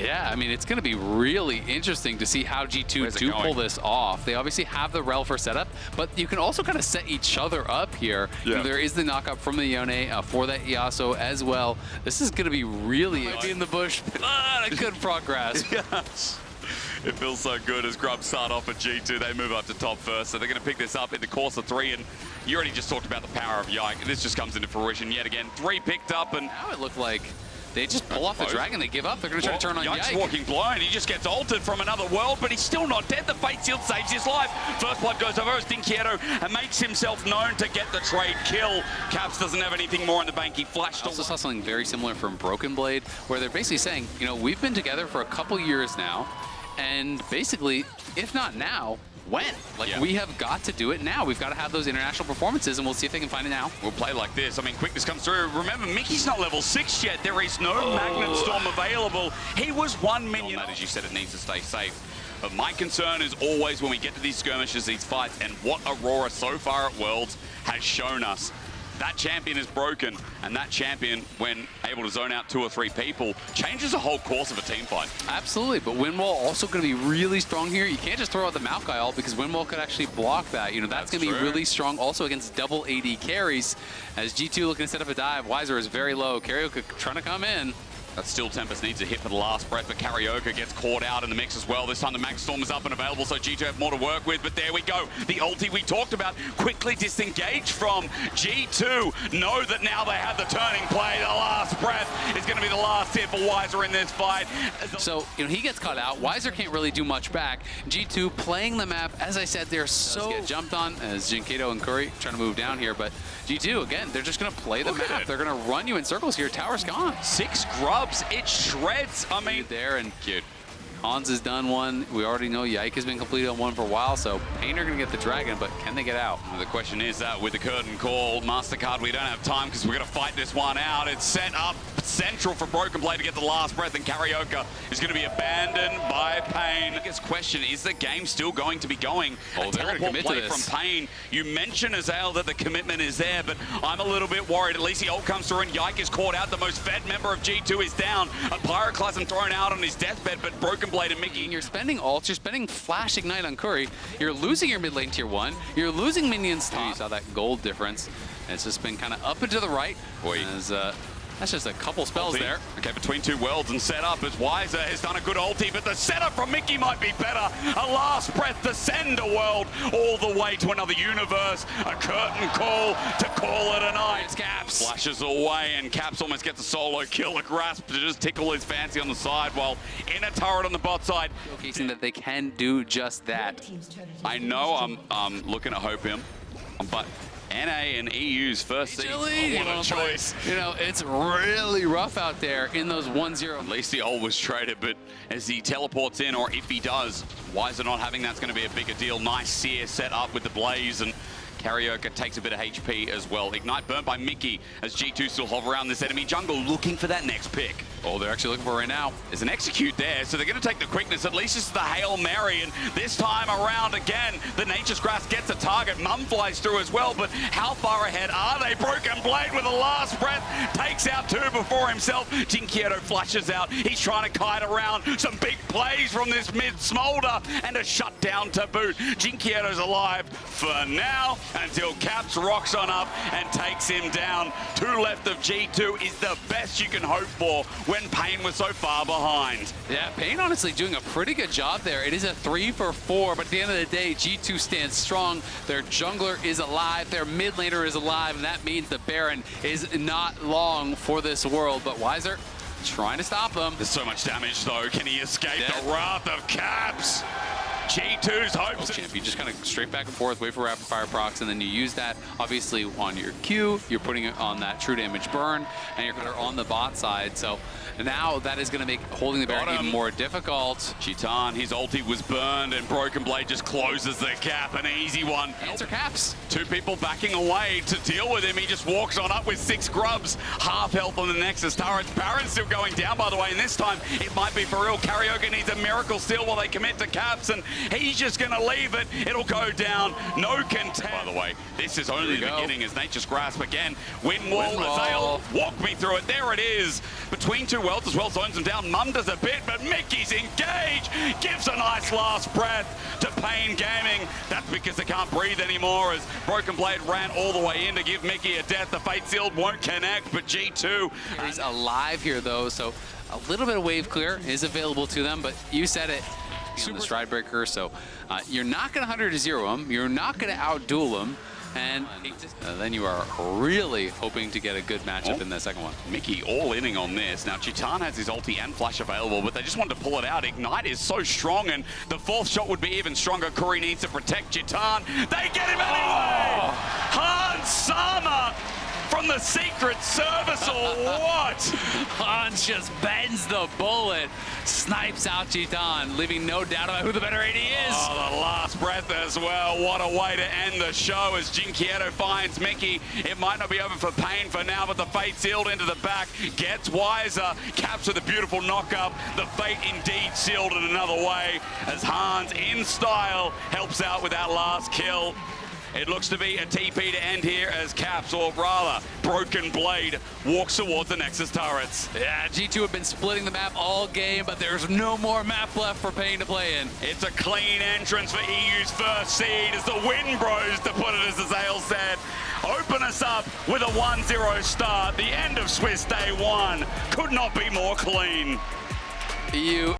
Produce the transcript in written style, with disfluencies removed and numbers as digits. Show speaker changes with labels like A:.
A: Yeah, I mean, it's going to be really interesting to see how G2 do pull this off. They obviously have the rel for setup, but you can also kind of set each other up here.
B: Yeah.
A: You know, there is the knockup from the Yone for that Yasuo as well. This is going to be really in the bush. Good progress.
B: Yes. It feels so good as Grubs start off at G2. They move up to top first, so they're going to pick this up in the course of 3. And you already just talked about the power of Yike. This just comes into fruition yet again. 3 picked up, and
A: now it looked like they just pull off the dragon. They give up. They're going to try to turn on
B: Yike's
A: Yike.
B: walking blind. He just gets ulted from another world, but he's still not dead. The Fate Shield saves his life. First blood goes over as Dinkiero and makes himself known to get the trade kill. Caps doesn't have anything more in the bank. He flashed.
A: I also saw something very similar from Broken Blade, where they're basically saying, you know, we've been together for a couple years now, and basically, if not now, when? Like, we have got to do it now. We've got to have those international performances, and we'll see if they can find it now.
B: We'll play like this. I mean, quickness comes through. Remember, Mickey's not level 6 yet. There is no Magnet Storm available. He was 1 minion. As you said, it needs to stay safe. But my concern is always when we get to these skirmishes, these fights, and what Aurora so far at Worlds has shown us. That champion is broken, and that champion, when able to zone out 2 or 3 people, changes the whole course of a team fight.
A: Absolutely, but Windwall also going to be really strong here. You can't just throw out the Maokai ult because Windwall could actually block that. You know, that's going to be really strong also against double AD carries. As G2 looking to set up a dive, Weiser is very low. Karaoke trying to come in.
B: That still Tempest needs a hit for the last breath, but Karaoke gets caught out in the mix as well. This time the Mag Storm is up and available, so G2 have more to work with, but there we go. The ulti we talked about quickly disengaged from G2. Know that now they have the turning play. The last breath is going to be the last hit for Weiser in this fight.
A: So, you know, he gets caught out. Weiser can't really do much back. G2 playing the map. As I said, they're so get jumped on as Jinkato and Curry trying to move down here, but G2, again, they're just going to play the map. They're going to run you in circles here. Tower's gone.
B: 6 grubs. It shreds. I mean,
A: there and cute. Hans has done one. We already know Yike has been completed on one for a while, so Pain are going to get the dragon, but can they get out?
B: The question is that with the curtain call, MasterCard, we don't have time because we're going to fight this one out. It's set up central for Broken Blade to get the last breath, and Karaoke is going to be abandoned by Pain. The biggest question, is the game still going to be going?
A: Oh, they're going to commit to this.
B: From Pain. You mentioned, Azale, that the commitment is there, but I'm a little bit worried. At least the ult comes through and Yike is caught out. The most fed member of G2 is down. A Pyroclasm thrown out on his deathbed, but Broken Blade and Mickey.
A: And you're spending ults, you're spending Flash Ignite on Curry, you're losing your mid lane tier 1, you're losing minions top. You saw that gold difference, and it's just been kind of up and to the right. As, that's just a couple spells there.
B: Okay, between 2 worlds and set up as Weiser has done a good ulti, but the setup from Mickey might be better. A last breath to send a world all the way to another universe. A curtain call to call it a night.
A: It's Caps.
B: Flashes away, and Caps almost gets a solo kill. A grasp to just tickle his fancy on the side, while in a turret on the bot side.
A: Showcasing that they can do just that.
B: I know I'm looking at Hopium, but NA and EU's first seed. What a choice.
A: You know, it's really rough out there in those 1-0.
B: At least the ult was traded, but as he teleports in, or if he does, Weiser not having that's going to be a bigger deal. Nice seer set up with the Blaze, and Karaoke takes a bit of HP as well. Ignite burnt by Mickey as G2 still hover around this enemy jungle, looking for that next pick.
A: Oh, they're actually looking for it right now.
B: There's an execute there, so they're going to take the quickness. At least it's the Hail Mary, and this time around again, the Nature's Grass gets a target. Mum flies through as well, but how far ahead are they? Broken Blade with a last breath, takes out 2 before himself. Jinkiero flashes out. He's trying to kite around. Some big plays from this mid Smolder, and a shutdown to boot. Jinkiero's alive for now, until Caps rocks on up and takes him down. 2 left of G2 is the best you can hope for when Pain was so far behind.
A: Yeah, Pain honestly doing a pretty good job there. It is a 3 for 4, but at the end of the day, G2 stands strong. Their jungler is alive, their mid laner is alive, and that means the Baron is not long for this world. But Weiser trying to stop them.
B: There's so much damage though. Can he escape the wrath of Caps? G2's hopes.
A: You just kind of straight back and forth, wait for rapid fire procs, and then you use that obviously on your Q. You're putting it on that true damage burn, and you're on the bot side. So now that is going to make holding the Baron even more difficult.
B: Chitan, his ulti was burned, and Broken Blade just closes the gap. An easy one.
A: Answer Caps.
B: 2 people backing away to deal with him. He just walks on up with 6 grubs. Half health on the Nexus turrets. Baron's still going down, by the way, and this time it might be for real. Karaoke needs a miracle steal while they commit to Caps, and he's just going to leave it. It'll go down. No content. By the way, this is only the beginning as Nature's Grasp again. Windwall, Azale, walk me through it. There it is. Between 2 worlds as well, zones them down. Mum does a bit, but his last breath to Pain Gaming. That's because they can't breathe anymore as Broken Blade ran all the way in to give Mickey a death. The Fate Sealed won't connect, but G2
A: is alive here though, so a little bit of wave clear is available to them, but you said it on the Stride Breaker, so you're not going to 100-0 them, you're not going to outduel them, and then you are really hoping to get a good matchup in the second one.
B: Mickey all inning on this. Now, Chitan has his ulti and flash available, but they just wanted to pull it out. Ignite is so strong, and the fourth shot would be even stronger. Curry needs to protect Chitan. They get him anyway! Hans Sama from the Secret Service, or what?
A: Hans just bends the bullet, snipes out Chitan, leaving no doubt about who the better AD is.
B: Oh, the last breath as well. What a way to end the show as Jinkietto finds Mickey. It might not be over for Pain for now, but the Fate Sealed into the back gets wiser. Caps with a beautiful knock-up. The Fate indeed sealed in another way as Hans, in style, helps out with that last kill. It looks to be a TP to end here as Caps, or rather, Broken Blade, walks towards the Nexus turrets.
A: Yeah, G2 have been splitting the map all game, but there's no more map left for Pain to play in.
B: It's a clean entrance for EU's first seed as the Win Bros, to put it as Azael said, open us up with a 1-0 start. The end of Swiss Day 1 could not be more clean.
A: EU